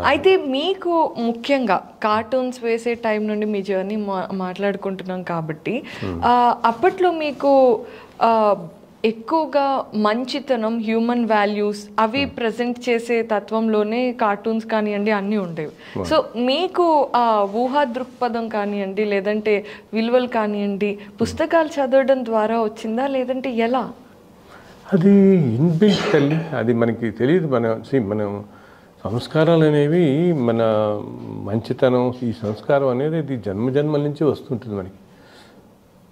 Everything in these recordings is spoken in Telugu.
అయితే మీకు ముఖ్యంగా కార్టూన్స్ వేసే టైం నుండి మీ జర్నీ మాట్లాడుకుంటున్నాం కాబట్టి అప్పట్లో మీకు ఎక్కువగా మంచితనం, హ్యూమన్ వాల్యూస్ అవి ప్రజెంట్ చేసే తత్వంలోనే కార్టూన్స్ కానివ్వండి అన్నీ ఉండేవి. సో మీకు ఆ ఊహా దృక్పథం కానివ్వండి, లేదంటే విలువలు కానివ్వండి, పుస్తకాలు చదవడం ద్వారా వచ్చిందా, లేదంటే ఎలా? అది ఇన్బిల్ట్ తల్లి, అది మనకి తెలియదు. మనం సంస్కారాలు అనేవి, మన మంచితనం, ఈ సంస్కారం అనేది ఇది జన్మజన్మల నుంచి వస్తుంటుంది మనకి.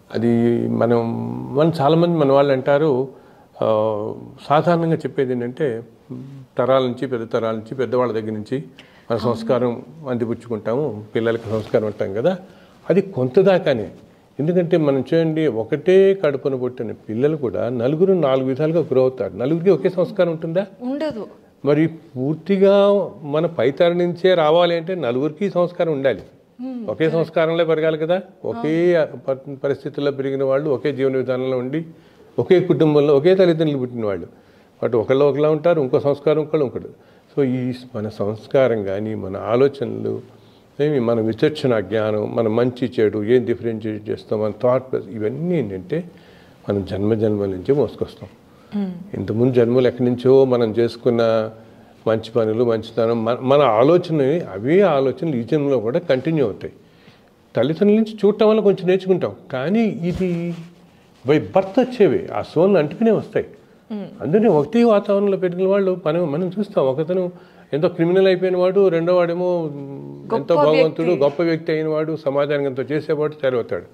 అది మనం చాలామంది మన వాళ్ళు అంటారు, సాధారణంగా చెప్పేది ఏంటంటే తరాల నుంచి, పెద్ద తరాల నుంచి, పెద్దవాళ్ళ దగ్గర నుంచి మన సంస్కారం అందిపుచ్చుకుంటాము, పిల్లలకి సంస్కారం అంటాం కదా. అది కొంతదాకానే. ఎందుకంటే మనం చూడండి, ఒకటే కడుపున పుట్టిన పిల్లలు కూడా నలుగురు 4 విధాలుగా గ్రో అవుతారు. నలుగురికి ఒకే సంస్కారం ఉంటుందా? ఉండదు. మరి పూర్తిగా మన పైతరం నుంచే రావాలి అంటే నలుగురికి సంస్కారం ఉండాలి. ఒకే సంస్కారంలో పెరగాలి కదా. ఒకే పరిస్థితుల్లో పెరిగిన వాళ్ళు, ఒకే జీవన విధానంలో ఉండి, ఒకే కుటుంబంలో ఒకే తల్లిదండ్రులు పుట్టిన వాళ్ళు, వాటి ఒకళ్ళు ఒకలా ఉంటారు, ఇంకో సంస్కారం ఇంకోటి. సో ఈ మన సంస్కారం కానీ, మన ఆలోచనలు, మన విచక్షణ జ్ఞానం, మన మంచి చెడు ఏం డిఫరెన్షియేట్ చేస్తాం, మన థాట్, ఇవన్నీ ఏంటంటే మనం జన్మల నుంచే మోసుకొస్తాం. ఇంతకుముందు జన్మలు ఎక్కడి నుంచో మనం చేసుకున్న మంచి పనులు, మంచితనం, మన అవే ఆలోచనలు ఈ జన్మలో కూడా కంటిన్యూ అవుతాయి. తల్లిదండ్రుల నుంచి చూడటం వల్ల కొంచెం నేర్చుకుంటాం, కానీ ఇది బై బర్త్ వచ్చేవి, ఆ సోల్ని అంటుకునే వస్తాయి. అందుకనే ఒకటే వాతావరణంలో పెరిగిన వాళ్ళు మనం చూస్తాం. ఒకతను ఎంతో క్రిమినల్ అయిపోయిన వాడు, రెండో వాడేమో ఎంతో భగవంతుడు, గొప్ప వ్యక్తి అయిన వాడు, సమాజానికి ఎంతో చేసేవాడు తయారవుతాడు.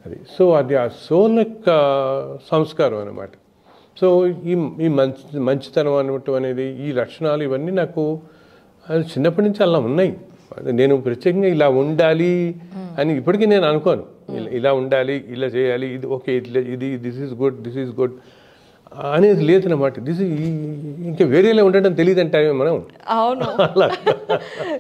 అది సో అది ఆ సోల్ యొక్క సంస్కారం అన్నమాట. సో ఈ మంచితనం అనటం అనేది, ఈ లక్షణాలు, ఇవన్నీ నాకు చిన్నప్పటి నుంచి అలా ఉన్నాయి. నేను ప్రత్యేకంగా ఇలా ఉండాలి అని ఇప్పటికీ నేను అనుకోను. ఇలా ఉండాలి, ఇలా చేయాలి, ఇది ఓకే, దిస్ ఈజ్ గుడ్ అనేది లేదన్నమాట. ఇంకా వేరేలా ఉండడం తెలియదు అంటే మనం. అవును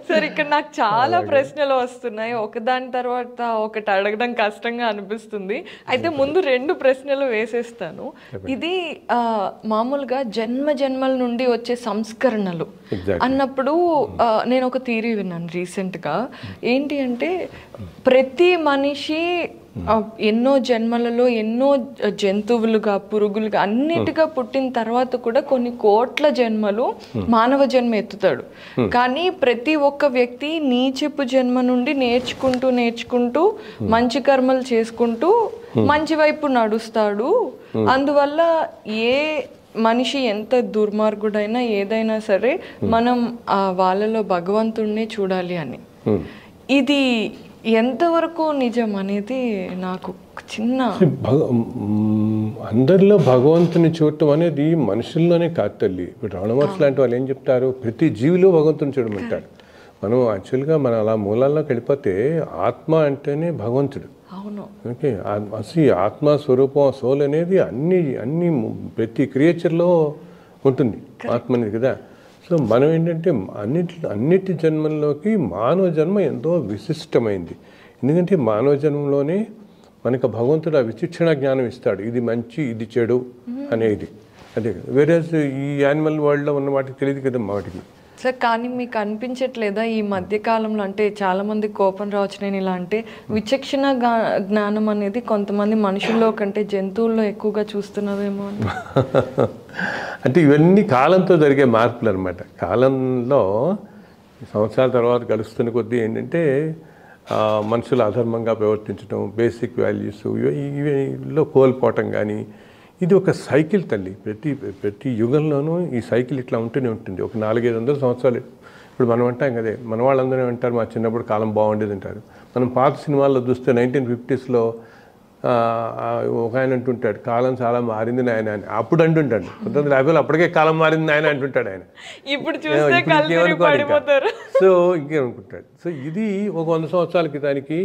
సార్, ఇక్కడ నాకు చాలా ప్రశ్నలు వస్తున్నాయి, ఒకదాని తర్వాత ఒకటి అడగడం కష్టంగా అనిపిస్తుంది. అయితే ముందు 2 ప్రశ్నలు వేసేస్తాను. ఇది మామూలుగా జన్మల నుండి వచ్చే సంస్కరణలు అన్నప్పుడు నేను ఒక థియరీ విన్నాను రీసెంట్గా. ఏంటి అంటే ప్రతి మనిషి ఎన్నో జన్మలలో ఎన్నో జంతువులుగా, పురుగులుగా, అన్నిటిగా పుట్టిన తర్వాత కూడా కొన్ని కోట్ల జన్మలు మానవ జన్మ ఎత్తుతాడు. కానీ ప్రతి ఒక్క వ్యక్తి నీచపు జన్మ నుండి నేర్చుకుంటూ మంచి కర్మలు చేసుకుంటూ మంచి వైపు నడుస్తాడు. అందువల్ల ఏ మనిషి ఎంత దుర్మార్గుడైనా ఏదైనా సరే మనం వాళ్ళలో భగవంతుడిని చూడాలి అని. ఇది ఎంతవరకు నిజం అనేది నాకు చిన్న. అందరిలో భగవంతుని చూడటం అనేది మనుషుల్లోనే కాదు తల్లి. ఇప్పుడు రమణ మహర్షి లాంటి వాళ్ళు ఏం చెప్తారు, ప్రతి జీవిలో భగవంతుని చూడమంటారు. మనం యాక్చువల్గా మన అలా మూలాల్లోకి వెళ్ళిపోతే ఆత్మ అంటేనే భగవంతుడు. అవును. ఓకే, అసలు ఆత్మ స్వరూపం, సోల్ అనేది అన్ని ప్రతి క్రియేచర్లో ఉంటుంది ఆత్మ అనేది కదా. సో మనం ఏంటంటే అన్నిటి జన్మల్లోకి మానవ జన్మ ఎంతో విశిష్టమైంది. ఎందుకంటే మానవ జన్మలోనే మనకు భగవంతుడు ఆ విచక్షణ జ్ఞానం ఇస్తాడు, ఇది మంచి, ఇది చెడు అనేది. అదే కదా. వేరే ఈ యానిమల్ వరల్డ్లో ఉన్న వాటికి తెలియదు కదా వాటికి. సార్, కానీ మీకు అనిపించట్లేదా ఈ మధ్యకాలంలో, అంటే చాలామంది కోపం రావచ్చు నేను ఇలా అంటే, విచక్షణ జ్ఞానం అనేది కొంతమంది మనుషుల్లో కంటే జంతువుల్లో ఎక్కువగా చూస్తున్నావేమో అని? అంటే ఇవన్నీ కాలంతో జరిగే మార్పులు అనమాట. కాలంలో సంవత్సరాల తర్వాత గడుస్తున్న కొద్దీ ఏంటంటే మనుషులు అధర్మంగా ప్రవర్తించడం, బేసిక్ వాల్యూస్ ఇవిలో కోల్పోవటం కానీ, ఇది ఒక సైకిల్ తల్లి. ప్రతి యుగంలోనూ ఈ సైకిల్ ఇట్లా ఉంటూనే ఉంటుంది. ఒక 400-500 సంవత్సరాలు. ఇప్పుడు మనం అంటాం కదే, మన వాళ్ళందరూ అంటారు మా చిన్నప్పుడు కాలం బాగుండేది అంటారు. మనం పాత సినిమాల్లో చూస్తే 1950s ఒక ఆయన అంటుంటాడు, కాలం చాలా మారింది నాయన అని. అప్పుడు అంటుంటాడు 1950లో అప్పటికే కాలం మారింది నాయన అంటుంటాడు ఆయన. ఇప్పుడు సో ఇంకేమనుకుంటాడు. సో ఇది ఒక 100 సంవత్సరాల క్రితానికి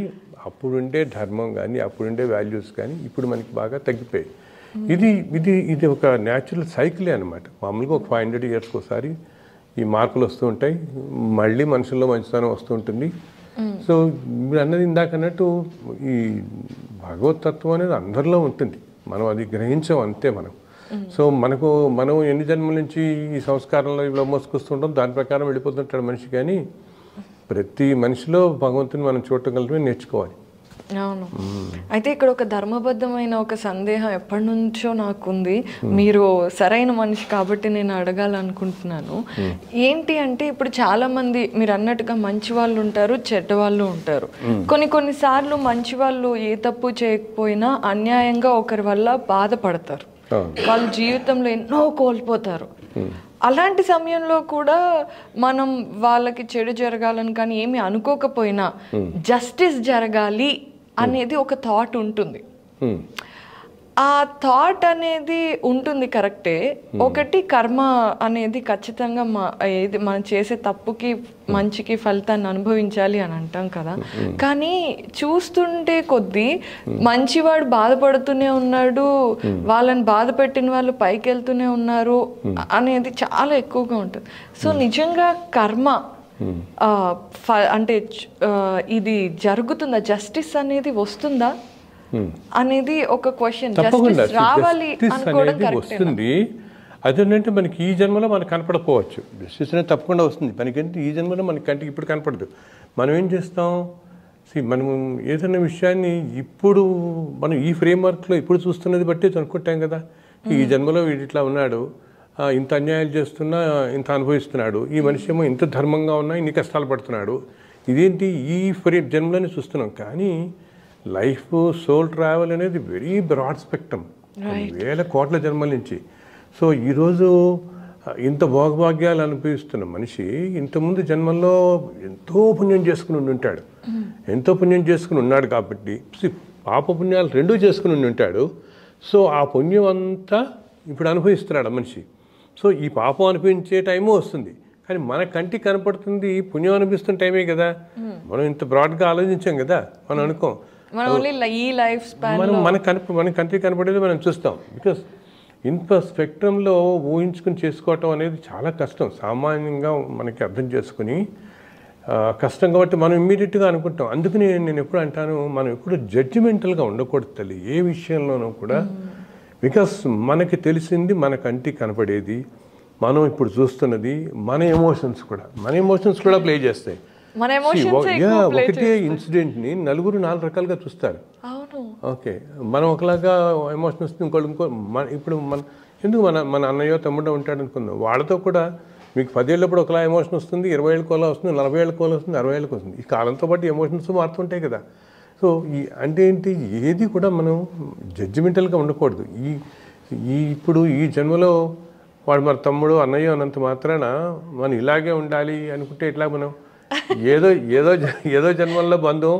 అప్పుడుండే ధర్మం కానీ, అప్పుడుండే వాల్యూస్ కానీ ఇప్పుడు మనకి బాగా తగ్గిపోయాయి. ఇది ఒక న్యాచురల్ సైకిలే అనమాట. మామూలుగా ఒక 500 yearsకి ఒకసారి ఈ మార్పులు వస్తూ ఉంటాయి, మళ్ళీ మనుషుల్లో మంచితనం వస్తూ ఉంటుంది. సో మీరు అన్నది ఇందాక అన్నట్టు ఈ భగవతత్వం అనేది అందరిలో ఉంటుంది, మనం అది గ్రహించాం అంతే. మనం సో మనం ఎన్ని జన్మల నుంచి ఈ సంస్కారంలో ఇలా మోసుకొస్తుంటాం, దాని ప్రకారం వెళ్ళిపోతుంటాడు మనిషి. కానీ ప్రతి మనిషిలో భగవంతుని మనం చూడగలమే నేర్చుకోవాలి. అవును. అయితే ఇక్కడ ఒక ధర్మబద్ధమైన ఒక సందేహం ఎప్పటి నుంచో నాకుంది, మీరు సరైన మనిషి కాబట్టి నేను అడగాలనుకుంటున్నాను. ఏంటి అంటే ఇప్పుడు చాలా మంది మీరు అన్నట్టుగా మంచి వాళ్ళు ఉంటారు, చెడ్డ వాళ్ళు ఉంటారు. కొన్నిసార్లు మంచి వాళ్ళు ఏ తప్పు చేయకపోయినా అన్యాయంగా ఒకరి వల్ల బాధపడతారు, వాళ్ళ జీవితంలో ఎన్నో కోల్పోతారు. అలాంటి సమయంలో కూడా మనం వాళ్ళకి చెడు జరగాలని కానీ ఏమి అనుకోకపోయినా జస్టిస్ జరగాలి అనేది ఒక థాట్ ఉంటుంది. ఆ థాట్ అనేది ఉంటుంది కరెక్టే. ఒకటి కర్మ అనేది ఖచ్చితంగా ఏది మనం చేసే తప్పుకి మంచికి ఫలితాన్ని అనుభవించాలి అని అంటాం కదా. కానీ చూస్తుంటే కొద్దీ మంచివాడు బాధపడుతూనే ఉన్నాడు, వాళ్ళని బాధ పెట్టిన వాళ్ళు పైకి వెళ్తూనే ఉన్నారు అనేది చాలా ఎక్కువగా ఉంటుంది. సో నిజంగా కర్మ అంటే ఇది జరుగుతుందా, జస్టిస్ అనేది వస్తుందా అనేది ఒక క్వశ్చన్. జస్టిస్ రావాలి అనుకోవడం వస్తుంది. అదేంటంటే మనకి ఈ జన్మలో మనకు కనపడకపోవచ్చు, జస్టిస్ అనేది తప్పకుండా వస్తుంది. మనకేంటి ఈ జన్మలో మన కంటికి ఇప్పుడు కనపడదు. మనం ఏం చేస్తాం, మనం ఏదైనా విషయాన్ని ఇప్పుడు మనం ఈ ఫ్రేమ్వర్క్లో ఇప్పుడు చూస్తున్నది బట్టి అనుకుంటాం కదా. ఈ జన్మలో వీడు ఇట్లా ఉన్నాడు, ఇంత అన్యాయాలు చేస్తున్నా ఇంత అనుభవిస్తున్నాడు, ఈ మనిషి ఏమో ఇంత ధర్మంగా ఉన్నా ఇన్ని కష్టాలు పడుతున్నాడు, ఇదేంటి ఈ జన్మలోనే చూస్తున్నాం. కానీ లైఫ్ సోల్ ట్రావెల్ అనేది వెరీ బ్రాడ్ స్పెక్ట్రమ్, వేల కోట్ల జన్మల నుంచి. సో ఈరోజు ఇంత భోగభాగ్యాలు అనుభవిస్తున్న మనిషి ఇంతకుముందు జన్మల్లో ఎంతో పుణ్యం చేసుకుని ఉంటాడు, ఎంతో పుణ్యం చేసుకుని ఉన్నాడు. కాబట్టి పాప పుణ్యాలు రెండూ చేసుకుని ఉంటాడు. సో ఆ పుణ్యం అంతా ఇప్పుడు అనుభవిస్తున్నాడు మనిషి. సో ఈ పాపం అనిపించే టైము వస్తుంది, కానీ మన కంటికి కనపడుతుంది పుణ్యం అనిపిస్తున్న టైమే కదా. మనం ఇంత బ్రాడ్గా ఆలోచించాం కదా, మనం అనుకోం. మన కంటికి కనపడేది మనం చూస్తాం. బికాస్ ఇంత స్పెక్ట్రంలో ఊహించుకుని చేసుకోవటం అనేది చాలా కష్టం. సామాన్యంగా మనకి అర్థం చేసుకుని కష్టం కాబట్టి మనం ఇమ్మీడియట్గా అనుకుంటాం. అందుకని నేను ఎప్పుడు అంటాను, మనం ఎప్పుడు జడ్జిమెంటల్గా ఉండకూడదు తల్లి ఏ విషయంలోనూ కూడా. బికాస్ మనకి తెలిసింది మన కంటికి కనపడేది, మనం ఇప్పుడు చూస్తున్నది, మన ఎమోషన్స్ కూడా ప్లే చేస్తాయి. ఒకటే ఇన్సిడెంట్ని నలుగురు 4 రకాలుగా చూస్తారు. ఓకే, మనం ఒకలాగా ఎమోషన్ వస్తుంది, ఇంకో ఇప్పుడు ఎందుకు మన అన్నయ్యో తమ్ముడో ఉంటాడు అనుకుందాం, వాళ్ళతో కూడా మీకు 10 ఏళ్ళప్పుడు ఒకలా ఎమోషన్ వస్తుంది, 20 ఏళ్ళకి ఒకలా వస్తుంది, 40 ఏళ్ళకి ఒకలా వస్తుంది, 60 ఏళ్ళకి వస్తుంది. ఈ కాలంతో పాటు ఎమోషన్స్ మారుతుంటాయి కదా. సో అంటే ఏంటి, ఏది కూడా మనం జడ్జిమెంటల్గా ఉండకూడదు. ఇప్పుడు ఈ జన్మలో వాడు మన తమ్ముడు అన్నయ్య అన్నంత మాత్రాన మనం ఇలాగే ఉండాలి అనుకుంటే ఇట్లా మనం ఏదో జన్మల్లో బంధం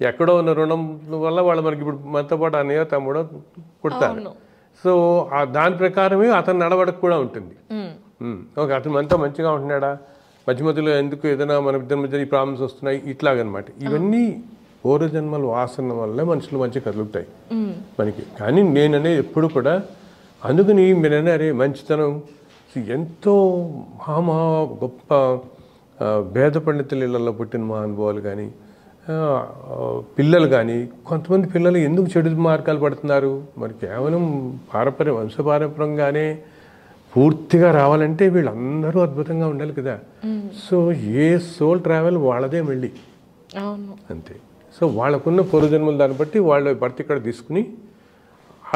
ఎక్కడో ఉన్న రుణం వల్ల వాళ్ళు మనకి ఇప్పుడు మనతో పాటు అన్నయ్య తమ్ముడో పుడతారు. సో దాని ప్రకారమే అతని నడవడిక కూడా ఉంటుంది. ఓకే, అతను మనతో మంచిగా ఉంటున్నాడా, మధ్యలో ఎందుకు ఏదైనా మన ఇద్దరి మధ్య ఈ ప్రాబ్లమ్స్ వస్తున్నాయి, ఇట్లాగనమాట. ఇవన్నీ పూర్వజన్మల వాసన వల్ల మనుషులు మంచిగా కలుగుతాయి మనకి. కానీ నేననేది ఎప్పుడు కూడా, అందుకని మీరనే మంచితనం ఎంతో గొప్ప భేద పండితుల ఇళ్లలో పుట్టిన మహానుభావులు కానీ పిల్లలు కానీ, కొంతమంది పిల్లలు ఎందుకు చెడు మార్గాలు పడుతున్నారు, మరి కేవలం వంశపారంపర్యంగానే పూర్తిగా రావాలంటే వీళ్ళందరూ అద్భుతంగా ఉండాలి కదా. సో ఏ సోల్ ట్రావెల్ వాళ్ళదే మళ్ళీ అంతే. సో వాళ్ళకున్న పూర్వజన్మలు దాన్ని బట్టి వాళ్ళ భర్త ఇక్కడ తీసుకుని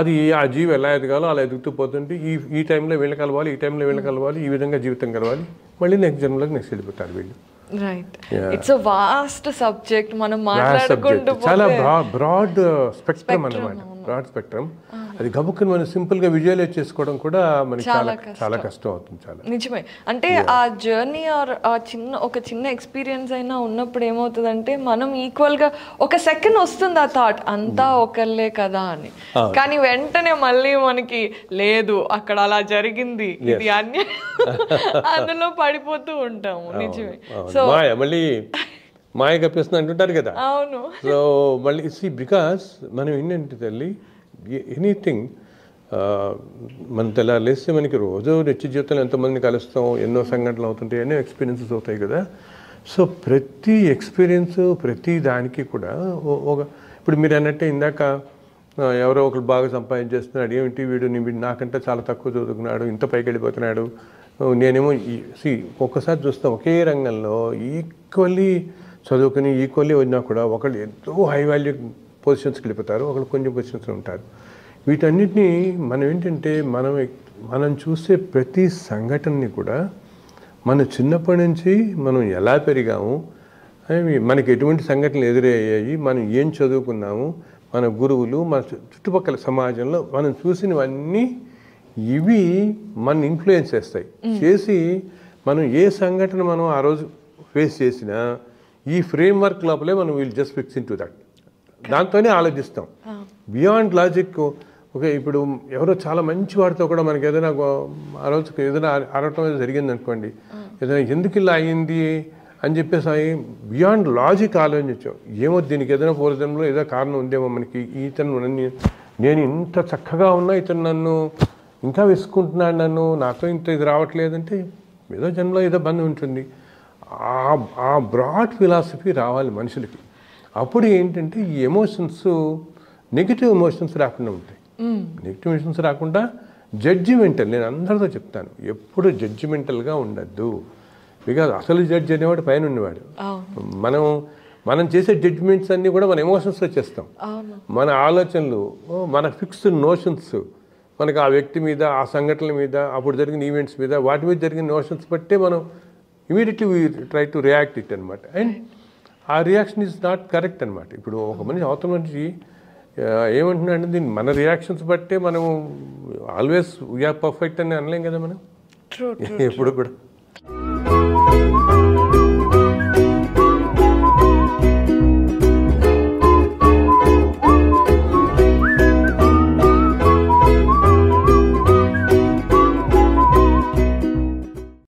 అది ఆ జీవి ఎలా ఎదగాలో అలా ఎదుగుతూ పోతుంటే ఈ టైంలో వీళ్ళ కలవాలి, ఈ టైంలో వీళ్ళ కలవాలి, ఈ విధంగా జీవితం కలవాలి, మళ్ళీ నెక్స్ట్ జన్మలోకి నెక్స్ట్ వెళ్ళిపోతారు వీళ్ళు. Right, it's a vast subject. మనం మాట్లాడుకుంటూ చాలా బ్రాడ్ స్పెక్ట్రమ్ అన్నమాట, బ్రాడ్ స్పెక్ట్రమ్. అది గబుక్కుని మనం సింపుల్గా విజువలైజ్ చేసుకోవడం కూడా మనకి చాలా కష్టం అవుతుంది. చాలా నిజమే. అంటే ఆ జర్నీ ఆర్ ఒక చిన్న ఎక్స్పీరియన్స్ అయినా ఉన్నప్పుడు ఏమవుతుందంటే మనం ఈక్వల్గా ఒక సెకండ్ వస్తుంది ఆ థాట్ అంతా ఒకళ్ళే కదా అని, కానీ వెంటనే మళ్ళీ మనకి లేదు అక్కడ అలా జరిగింది ఇది అన్యాయం అందులో పడిపోతూ ఉంటాము. నిజమే. సో మళ్ళీ మాయ కప్పిస్తుంది అంటుంటారు కదా. అవును. సో మళ్ళీ బికాస్ మనం ఏంటంటే తల్లి ఎనీథింగ్ మన తెల్లారేస్తే మనకి రోజు నిత్య జీవితంలో ఎంతోమందిని కలుస్తాం, ఎన్నో సంఘటనలు అవుతుంటాయి, ఎన్నో ఎక్స్పీరియన్సెస్ అవుతాయి కదా. సో ప్రతి ఎక్స్పీరియన్స్ ప్రతి దానికి కూడా ఇప్పుడు మీరు అన్నట్టే ఇందాక ఎవరో ఒకరు బాగా సంపాదించేస్తున్నాడు, ఏమిటి వీడు నాకంటే చాలా తక్కువ చదువుకున్నాడు, ఇంత పైకి వెళ్ళిపోతున్నాడు, నేనేమో ఒక్కసారి చూస్తాం ఒకే రంగంలో ఈక్వల్లీ చదువుకుని ఈక్వల్లీ వచ్చినా కూడా ఒకళ్ళు ఎంతో హై వాల్యూ పొజిషన్స్కి వెళ్ళిపోతారు, ఒకళ్ళు కొంచెం పొజిషన్స్లో ఉంటారు. వీటన్నిటినీ మనం ఏంటంటే మనం చూసే ప్రతి సంఘటనని కూడా మన చిన్నప్పటి నుంచి మనం ఎలా పెరిగాము, మనకి ఎటువంటి సంఘటనలు ఎదురయ్యాయి, మనం ఏం చదువుకున్నాము, మన గురువులు, మన చుట్టుపక్కల సమాజంలో మనం చూసినవన్నీ ఇవి మన ఇన్ఫ్లుయెన్స్ చేసి మనం ఏ సంఘటన మనం ఆ రోజు ఫేస్ చేసినా ఈ ఫ్రేమ్వర్క్ లోపలే మనం will just fix in to that, దాంతోనే ఆలోచిస్తాం. Beyond logic. ఓకే, ఇప్పుడు ఎవరో చాలా మంచి వాడితో కూడా మనకి ఏదైనా ఆ రోజు ఏదైనా అరవటం ఏదో జరిగింది అనుకోండి, ఏదైనా ఎందుకు ఇలా అయ్యింది అని చెప్పేసి బియాండ్ లాజిక్ ఆలోచించాం. ఏమో దీనికి ఏదైనా పూర్వజన్మలో ఏదో కారణం ఉందేమో, మనకి ఇతను నేను ఇంత చక్కగా ఉన్నా ఇతను నన్ను ఇంకా విసుకుంటున్నాడు, నాతో ఇంత ఇది రావట్లేదంటే ఏదో జన్మలో ఏదో బంధం ఉంటుంది. ఆ బ్రాడ్ ఫిలాసఫీ రావాలి మనుషులకి. అప్పుడు ఏంటంటే ఈ ఎమోషన్స్, నెగిటివ్ ఎమోషన్స్ రాకుండా ఉంటాయి. నెగిటివ్ ఎమోషన్స్ రాకుండా జడ్జిమెంటల్, నేను అందరితో చెప్తాను, ఎప్పుడు జడ్జిమెంటల్గా ఉండద్దు. బికాజ్ అసలు జడ్జి అనేవాడు పైన ఉన్నవాడు. మనం చేసే జడ్జిమెంట్స్ అన్నీ కూడా మన ఎమోషన్స్తో చేస్తాం. మన ఆలోచనలు, మన ఫిక్స్డ్ నోషన్స్, మనకు ఆ వ్యక్తి మీద, ఆ సంఘటనల మీద, అప్పుడు జరిగిన ఈవెంట్స్ మీద, వాటి మీద జరిగిన నోషన్స్ బట్టే మనం immediately we try to react it అనమాట. అండ్ ఆ రియాక్షన్ ఈజ్ నాట్ కరెక్ట్ అనమాట. ఇప్పుడు ఒక మనిషి అవతల మనిషి ఏమంటున్నాడు, దీన్ని మన రియాక్షన్స్ బట్టే మనం ఆల్వేస్ వీఆర్ పర్ఫెక్ట్ అని అనలేం కదా మనం ఎప్పుడు కూడా.